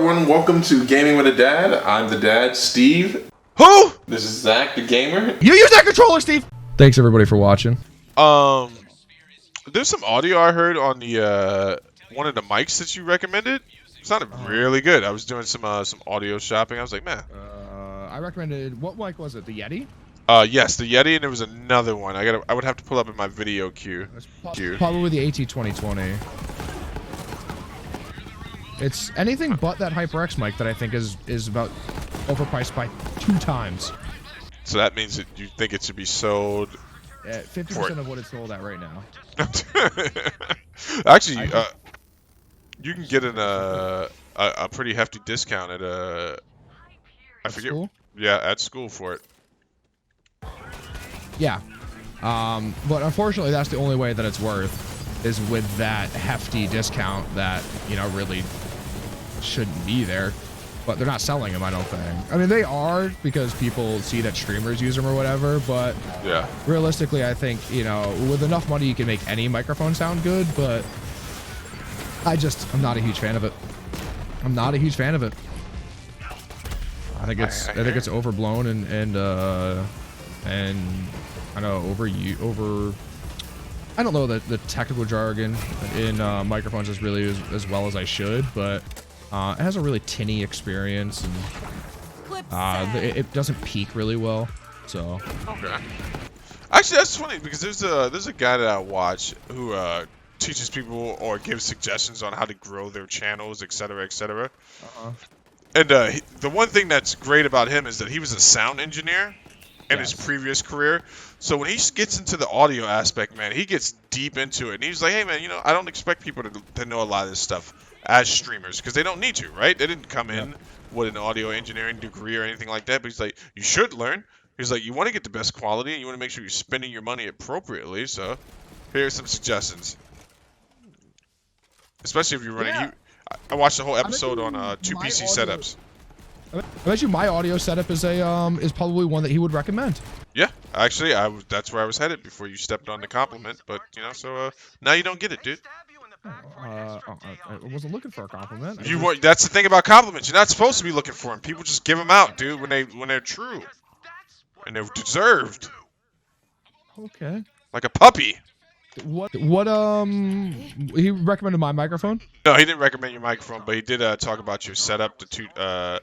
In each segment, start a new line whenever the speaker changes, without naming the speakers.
everyone. Welcome to Gaming with a Dad. I'm the dad, Steve.
Who?
This is Zach, the gamer.
You use that controller, Steve.
Thanks everybody for watching.
There's some audio I heard on the one of the mics that you recommended. It sounded really good. I was doing some audio shopping. I was like, man.
I recommended, what mic was it? The Yeti?
Yes, the Yeti, and there was another one. I would have to pull up in my video queue.
Probably the AT2020. It's anything but that HyperX mic that I think is about overpriced by 2 times.
So that means that you think it should be sold
At 50% of what it's sold at right now.
Actually, you can get a pretty hefty discount at I forget.
School?
Yeah, at school for it.
Yeah. But unfortunately, that's the only way that it's worth, is with that hefty discount that, you know, really shouldn't be there. But they're not selling them, I don't think. I mean, they are, because people see that streamers use them or whatever, but
Yeah.
realistically, I think, you know, with enough money, you can make any microphone sound good, but I'm not a huge fan of it. I'm not a huge fan of it. I think it's overblown and I know I don't know the technical jargon in microphones as really as well as I should, but it has a really tinny experience, and it doesn't peak really well. So
Okay. Actually, that's funny because there's a guy that I watch who teaches people or gives suggestions on how to grow their channels, etc., etc. And the one thing that's great about him is that he was a sound engineer in his previous career. So when he gets into the audio aspect, man, he gets deep into it. And he's like, hey, man, you know, I don't expect people to know a lot of this stuff as streamers because they don't need to, right? They didn't come in with an audio engineering degree or anything like that. But he's like, you should learn. He's like, you want to get the best quality and you want to make sure you're spending your money appropriately. So here are some suggestions. Especially if you're running.
Yeah.
I watched the whole episode on 2PC setups.
I bet you my audio setup is probably one that he would recommend.
Yeah, actually, that's where I was headed before you stepped on the compliment. But you know, so now you don't get it, dude.
I wasn't looking for a compliment.
That's the thing about compliments. You're not supposed to be looking for them. People just give them out, dude, when they're true and they're deserved.
Okay.
Like a puppy.
What he recommended my microphone?
No, he didn't recommend your microphone, but he did talk about your setup, the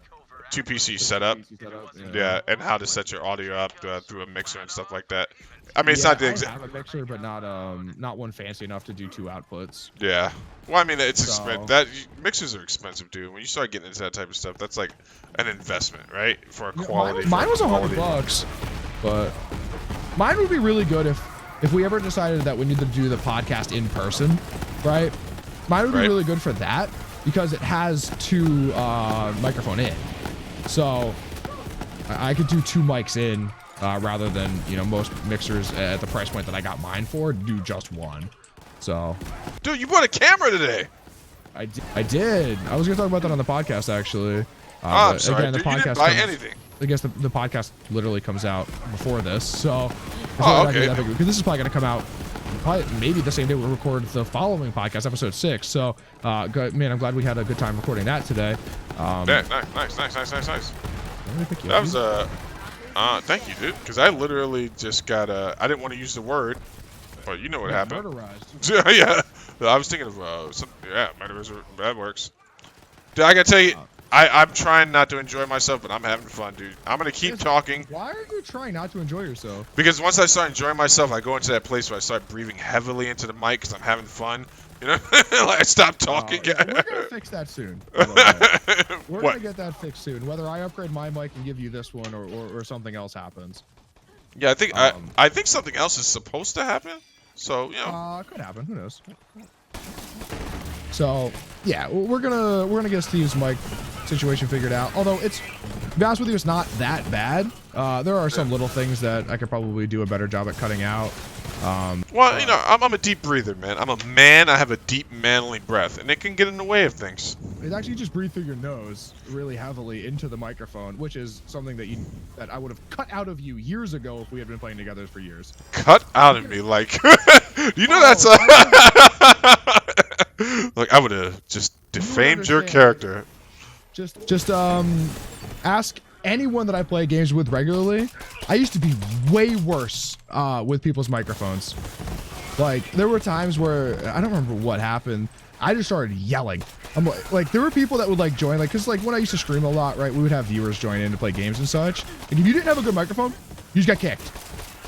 2PC setup. Yeah, and how to set your audio up through a mixer and stuff like that. I mean, it's not the exact.
I have a mixer, but not one fancy enough to do 2 outputs.
Yeah. Well, I mean, it's expensive. Mixers are expensive, dude. When you start getting into that type of stuff, that's like an investment, right? For a quality.
Mine was $100, but mine would be really good if we ever decided that we needed to do the podcast in person, right? Mine would be really good for that because it has 2 microphone in. So I could do 2 mics in rather than, you know, most mixers at the price point that I got mine for do just 1. So,
dude, you bought a camera today.
I did. I was gonna talk about that on the podcast actually.
I'm sorry,
again, the
dude, you
podcast
didn't buy anything.
I guess the podcast literally comes out before this, so.
Okay.
Because this is probably gonna come out maybe the same day we record the following podcast, episode 6. So, man, I'm glad we had a good time recording that today.
Yeah, nice. That was thank you, dude. Because I literally just got I didn't want to use the word, but you know what happened.
Murderized.
Yeah, I was thinking of murderized. That works. Dude, I gotta tell you, I'm trying not to enjoy myself, but I'm having fun, dude. I'm gonna keep talking.
Why are you trying not to enjoy yourself?
Because once I start enjoying myself, I go into that place where I start breathing heavily into the mic because I'm having fun. You know, like I stop talking.
We're gonna fix that soon. We're gonna get that fixed soon. Whether I upgrade my mic and give you this one, or something else happens.
Yeah, I think I think something else is supposed to happen. So you know,
it could happen. Who knows? So yeah, we're gonna get Steve's mic situation figured out. Although to be honest with you, it's not that bad. There are some little things that I could probably do a better job at cutting out.
Well, you know, I'm a deep breather, man. I'm a man. I have a deep, manly breath, and it can get in the way of things.
It's actually just breathe through your nose really heavily into the microphone, which is something that I would have cut out of you years ago if we had been playing together for years.
Cut out of me, like, you know, that's like I would have just defamed your character.
Just ask anyone that I play games with regularly. I used to be way worse with people's microphones. Like, there were times where I don't remember what happened. I just started yelling. I'm like there were people that would like join, like, cause like when I used to stream a lot, right, we would have viewers join in to play games and such. And if you didn't have a good microphone, you just got kicked.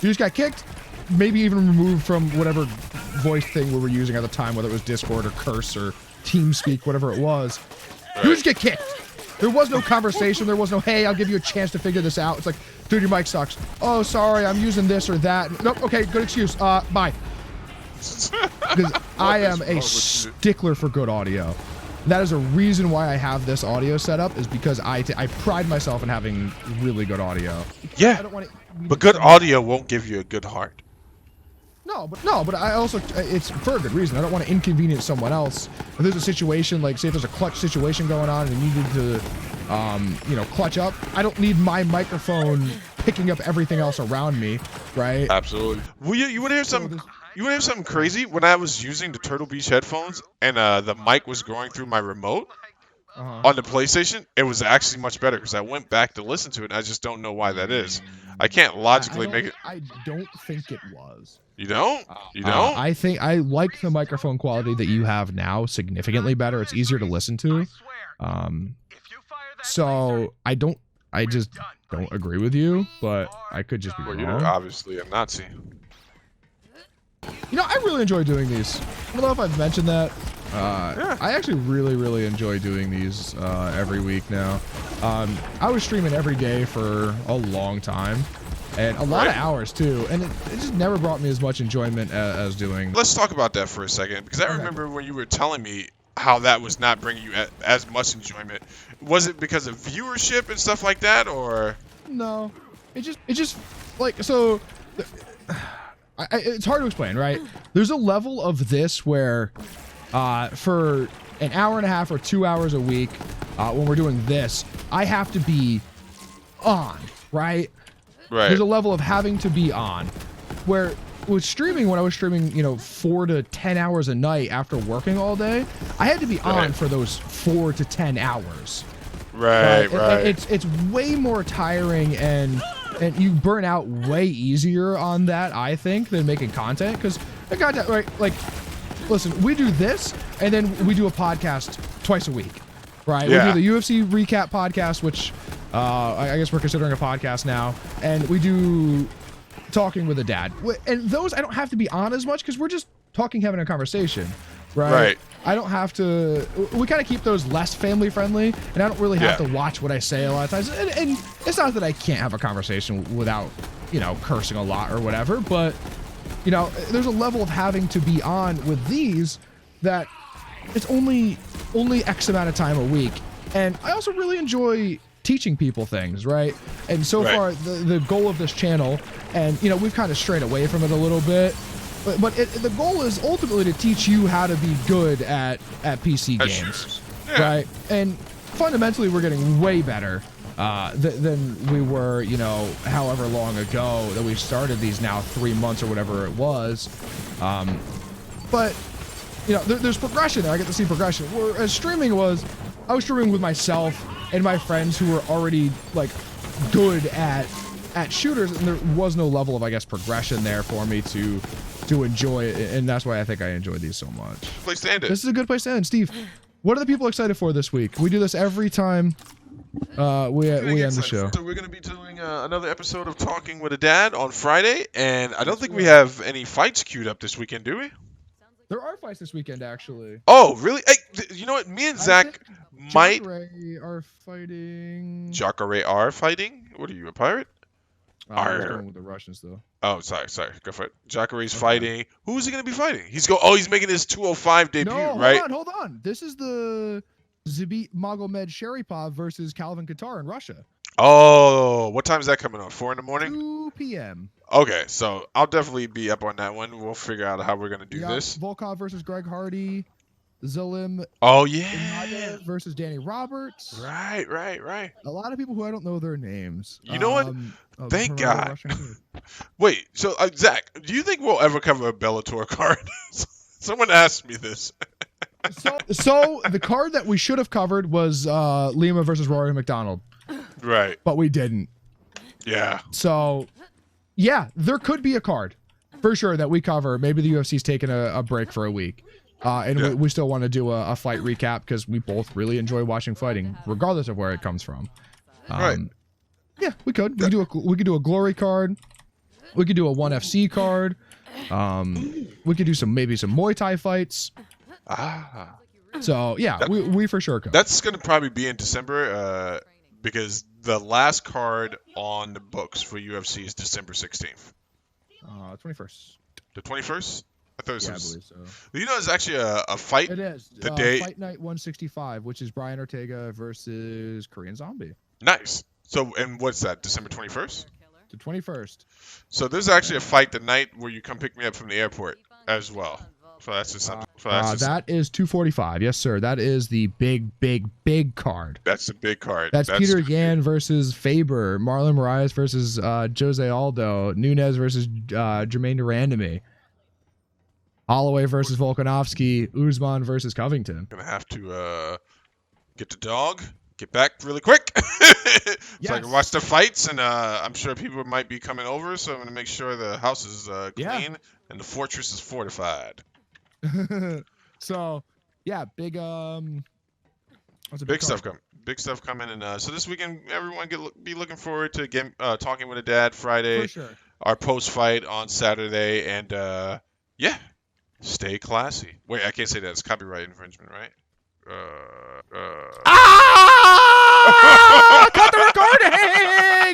You just got kicked, maybe even removed from whatever voice thing we were using at the time, whether it was Discord or Curse or TeamSpeak, whatever it was. You just get kicked. There was no conversation. There was no, hey, I'll give you a chance to figure this out. It's like, dude, your mic sucks. Oh, sorry, I'm using this or that. Nope, okay, good excuse. Bye. Because I am a stickler for good audio. That is a reason why I have this audio setup, is because I pride myself in having really good audio.
Yeah,
I don't want
but good audio won't give you a good heart.
No, but I also, it's for a good reason. I don't want to inconvenience someone else. If there's a situation, like say if there's a clutch situation going on and you needed to, you know, clutch up, I don't need my microphone picking up everything else around me, right?
Absolutely. Well, you want to hear something? You want to hear something crazy? When I was using the Turtle Beach headphones and the mic was going through my remote on the PlayStation, it was actually much better because I went back to listen to it. And I just don't know why that is. I can't logically make it.
I don't think it was.
You don't? You don't?
I think I like the microphone quality that you have now significantly better. It's easier to listen to. So I just don't agree with you, but I could just be
Well,
wrong.
you're obviously a Nazi.
You know, I really enjoy doing these. I don't know if I've mentioned that. I actually really enjoy doing these every week now. I was streaming every day for a long time, and a lot of hours too, and it just never brought me as much enjoyment as doing.
Let's talk about that for a second, because I remember when you were telling me how that was not bringing you as much enjoyment. Was it because of viewership and stuff like that, or?
No, it just like so. It's hard to explain, right? There's a level of this where, for an hour and a half or 2 hours a week, when we're doing this, I have to be on, right?
Right.
There's a level of having to be on, where with streaming, when I was streaming, you know, 4 to 10 hours a night after working all day, I had to be on for those 4 to 10 hours.
Right.
It's way more tiring, and you burn out way easier on that, I think, than making content. Because the content, right? Like, listen, we do this, and then we do a podcast twice a week, right?
Yeah.
We do the UFC recap podcast, which I guess we're considering a podcast now, and we do Talking with a Dad. And those I don't have to be on as much because we're just talking, having a conversation, right?
Right.
I don't have to. We kind of keep those less family friendly, and I don't really have to watch what I say a lot of times. And it's not that I can't have a conversation without, you know, cursing a lot or whatever, but you know, there's a level of having to be on with these that it's only X amount of time a week, and I also really enjoy teaching people things, right? And so far, the goal of this channel, and you know, we've kind of strayed away from it a little bit. But the goal is ultimately to teach you how to be good at PC games, right? And fundamentally, we're getting way better than we were, you know, however long ago that we started these, now 3 months or whatever it was. But, you know, there's progression there. I get to see progression. Whereas streaming was, I was streaming with myself and my friends who were already, like, good at shooters, and there was no level of, I guess, progression there for me to enjoy it, and that's why I think I enjoy these so much.
Place to end it.
This is a good place to end. Steve, what are the people excited for this week? We do this every time we end the show.
So we're going to be doing another episode of Talking with a Dad on Friday, and I don't think we have any fights queued up this weekend, do we?
There are fights this weekend, actually.
Oh, really? Hey, you know what? Me and Zach might...
Jacare are fighting...
Jacare are fighting? What are you, a pirate?
I was going with the Russians, though.
Oh, sorry. Go for it. Jacare's fighting. Who is he going to be fighting? He's making his 205 debut, right?
Hold on. This is the Zabit Magomed Sharipov versus Calvin Kattar in Russia.
Oh, what time is that coming on? 4 in the morning?
2 p.m.
Okay, so I'll definitely be up on that one. We'll figure out how we're going to do this.
Volkov versus Greg Hardy. Zalim versus Danny Roberts.
Right.
A lot of people who I don't know their names.
You know what? Thank God. Wait, so Zach, do you think we'll ever cover a Bellator card? Someone asked me this.
So the card that we should have covered was Lima versus Rory McDonald,
Right.
but we didn't.
Yeah.
So, yeah, there could be a card for sure that we cover. Maybe the UFC's taking a break for a week. And
Yeah.
we still want to do a fight recap because we both really enjoy watching fighting, regardless of where it comes from.
Right.
Yeah, we could. We could do a glory card. We could do a ONE FC card. We could do maybe some Muay Thai fights.
Ah.
So yeah, we for sure could.
That's gonna probably be in December, because the last card on the books for UFC is December 16th.
21st.
The 21st? I thought it
Yeah, I
was.
believe so.
You know, it's actually a fight.
It is.
The day.
Fight Night 165, which is Brian Ortega versus Korean Zombie.
Nice. So, and what's that? December 21st?
The 21st.
So there's actually a fight the night where you come pick me up from the airport as well. So that's just something.
That is 245. Yes, sir. That is the big card.
That's a big card.
That's Peter Yan versus Faber, Marlon Moraes versus Jose Aldo, Nunes versus Jermaine Durandamy, Holloway versus Volkanovski, Usman versus Covington.
Gonna have to get the dog, get back really quick, so I can watch the fights, and I'm sure people might be coming over, so I'm gonna make sure the house is clean and the fortress is fortified.
So, yeah, big
stuff coming. Big stuff coming, and so this weekend, everyone be looking forward to talking with a dad Friday.
For sure.
Our post fight on Saturday, and yeah, stay classy. Wait, I can't say that. It's copyright infringement, right?
Cut the recording!